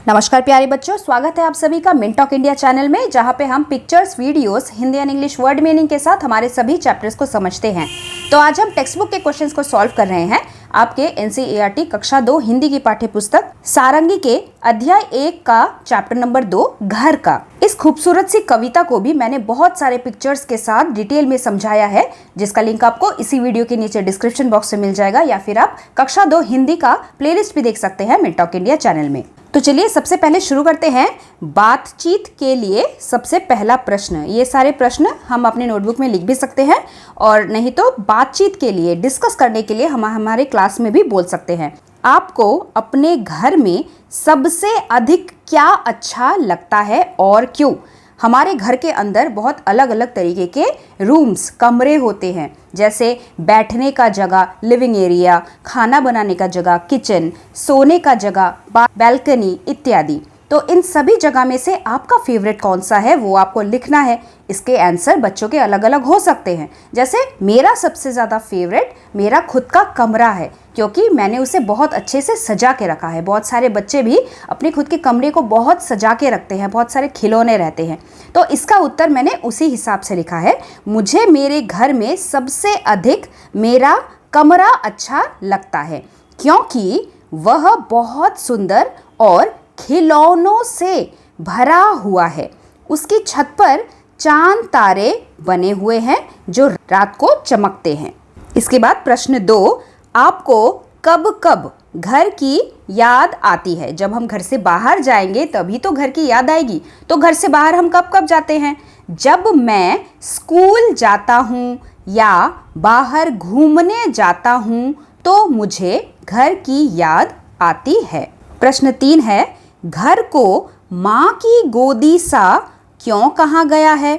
नमस्कार प्यारे बच्चों, स्वागत है आप सभी का मिनटॉक इंडिया चैनल में, जहां पे हम pictures, videos, Hindi and English word meaning के साथ हमारे सभी चैप्टर्स को समझते हैं। तो आज हम टेक्स्ट बुक के क्वेश्चंस को सॉल्व कर रहे हैं। आपके एनसीईआरटी कक्षा 2 हिंदी की पाठ्य पुस्तक सारंगी के अध्याय 1 का चैप्टर नंबर 2 घर का। इस खूबसूरत सी कविता को भी मैंने बहुत सारे पिक्चर्स के साथ डिटेल में समझाया है, जिसका लिंक आपको इसी वीडियो के नीचे डिस्क्रिप्शन बॉक्स में मिल जाएगा, या फिर आप कक्षा 2 हिंदी का प्लेलिस्ट भी देख सकते हैं मिनटॉक इंडिया चैनल में। तो चलिए सबसे पहले शुरू करते हैं। बातचीत के लिए सबसे पहला प्रश्न, ये सारे प्रश्न हम अपने नोटबुक में लिख भी सकते हैं, और नहीं तो बातचीत के लिए, डिस्कस करने के लिए हम हमारे क्लास में भी बोल सकते हैं। आपको अपने घर में सबसे अधिक क्या अच्छा लगता है और क्यों? हमारे घर के अंदर बहुत अलग अलग तरीके के रूम्स, कमरे होते हैं, जैसे बैठने का जगह लिविंग एरिया, खाना बनाने का जगह किचन, सोने का जगह बालकनी इत्यादि। तो इन सभी जगह में से आपका फेवरेट कौन सा है वो आपको लिखना है। इसके आंसर बच्चों के अलग अलग हो सकते हैं। जैसे मेरा सबसे ज़्यादा फेवरेट मेरा खुद का कमरा है, क्योंकि मैंने उसे बहुत अच्छे से सजा के रखा है। बहुत सारे बच्चे भी अपने खुद के कमरे को बहुत सजा के रखते हैं, बहुत सारे खिलौने रहते हैं। तो इसका उत्तर मैंने उसी हिसाब से लिखा है। मुझे मेरे घर में सबसे अधिक मेरा कमरा अच्छा लगता है, क्योंकि वह बहुत सुंदर और खिलौनों से भरा हुआ है। उसकी छत पर चांद तारे बने हुए हैं जो रात को चमकते हैं। इसके बाद प्रश्न 2, आपको कब कब घर की याद आती है? जब हम घर से बाहर जाएंगे तभी तो घर की याद आएगी। तो घर से बाहर हम कब कब जाते हैं? जब मैं स्कूल जाता हूँ या बाहर घूमने जाता हूँ तो मुझे घर की याद आती है। प्रश्न 3 है, घर को माँ की गोदी सा क्यों कहा गया है?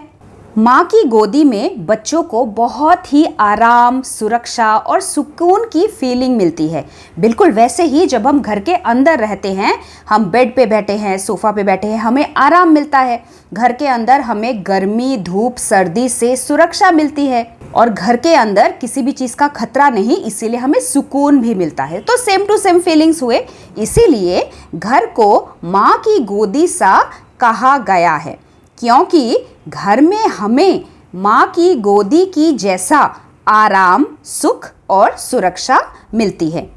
माँ की गोदी में बच्चों को बहुत ही आराम, सुरक्षा और सुकून की फीलिंग मिलती है। बिल्कुल वैसे ही जब हम घर के अंदर रहते हैं, हम बेड पे बैठे हैं, सोफ़ा पे बैठे हैं, हमें आराम मिलता है। घर के अंदर हमें गर्मी, धूप, सर्दी से सुरक्षा मिलती है, और घर के अंदर किसी भी चीज़ का खतरा नहीं, इसीलिए हमें सुकून भी मिलता है। तो सेम टू सेम फीलिंग्स हुए, इसीलिए घर को माँ की गोदी सा कहा गया है, क्योंकि घर में हमें माँ की गोदी की जैसा आराम, सुख और सुरक्षा मिलती है।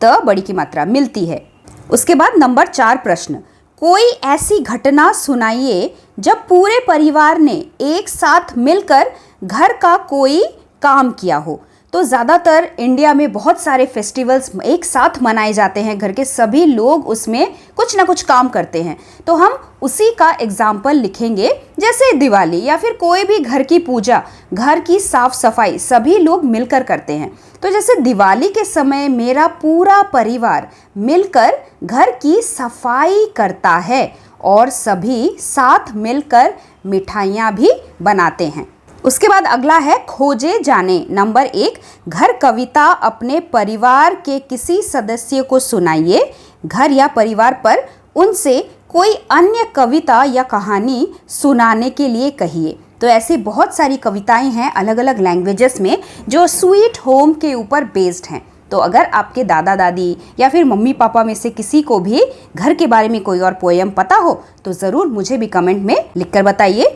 त बड़ी की मात्रा मिलती है। उसके बाद नंबर 4 प्रश्न, कोई ऐसी घटना सुनाइए जब पूरे परिवार ने एक साथ मिलकर घर का कोई काम किया हो। तो ज़्यादातर इंडिया में बहुत सारे फेस्टिवल्स एक साथ मनाए जाते हैं, घर के सभी लोग उसमें कुछ ना कुछ काम करते हैं। तो हम उसी का एग्जाम्पल लिखेंगे, जैसे दिवाली या फिर कोई भी घर की पूजा, घर की साफ सफाई सभी लोग मिलकर करते हैं। तो जैसे दिवाली के समय मेरा पूरा परिवार मिलकर घर की सफाई करता है और सभी साथ मिलकर मिठाइयाँ भी बनाते हैं। उसके बाद अगला है खोजे जाने। नंबर 1, घर कविता अपने परिवार के किसी सदस्य को सुनाइए। घर या परिवार पर उनसे कोई अन्य कविता या कहानी सुनाने के लिए कहिए। तो ऐसी बहुत सारी कविताएं हैं अलग अलग लैंग्वेजेस में जो स्वीट होम के ऊपर बेस्ड हैं। तो अगर आपके दादा दादी या फिर मम्मी पापा में से किसी को भी घर के बारे में कोई और पोएम पता हो तो ज़रूर मुझे भी कमेंट में लिखकर बताइए।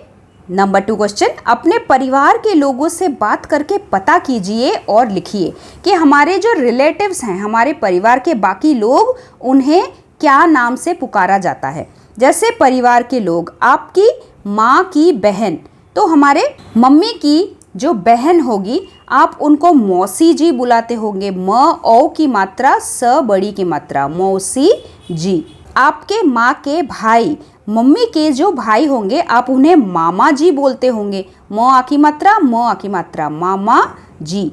नंबर 2 क्वेश्चन, अपने परिवार के लोगों से बात करके पता कीजिए और लिखिए कि हमारे जो रिलेटिव्स हैं, हमारे परिवार के बाकी लोग, उन्हें क्या नाम से पुकारा जाता है। जैसे परिवार के लोग, आपकी माँ की बहन, तो हमारे मम्मी की जो बहन होगी आप उनको मौसी जी बुलाते होंगे। म औ की मात्रा, स बड़ी की मात्रा, मौसी जी। आपके माँ के भाई, मम्मी के जो भाई होंगे आप उन्हें मामा जी बोलते होंगे। म आ की मात्रा, म आ की मात्रा, मामा जी।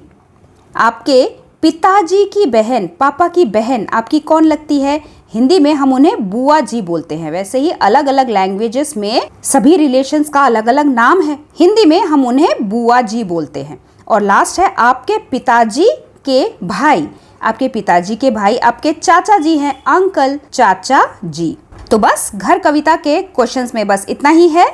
आपके पिताजी की बहन, पापा की बहन आपकी कौन लगती है? हिंदी में हम उन्हें बुआ जी बोलते हैं। वैसे ही अलग अलग लैंग्वेजेस में सभी रिलेशंस का अलग अलग नाम है। हिंदी में हम उन्हें बुआ जी बोलते हैं। और लास्ट है आपके पिताजी के भाई। आपके पिताजी के भाई आपके चाचा जी हैं, अंकल, चाचा जी। तो बस घर कविता के क्वेश्चंस में बस इतना ही है।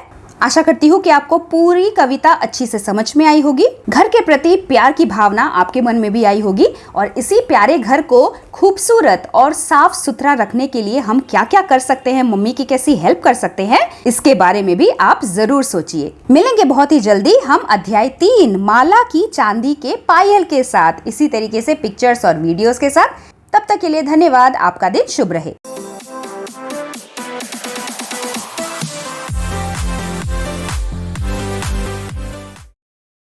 आशा करती हूँ कि आपको पूरी कविता अच्छी से समझ में आई होगी। घर के प्रति प्यार की भावना आपके मन में भी आई होगी और इसी प्यारे घर को खूबसूरत और साफ सुथरा रखने के लिए हम क्या क्या कर सकते हैं, मम्मी की कैसी हेल्प कर सकते हैं, इसके बारे में भी आप जरूर सोचिए। मिलेंगे बहुत ही जल्दी हम अध्याय 3 माला की चांदी के पायल के साथ, इसी तरीके से पिक्चर्स और वीडियोस के साथ। तब तक के लिए धन्यवाद। आपका दिन शुभ रहे।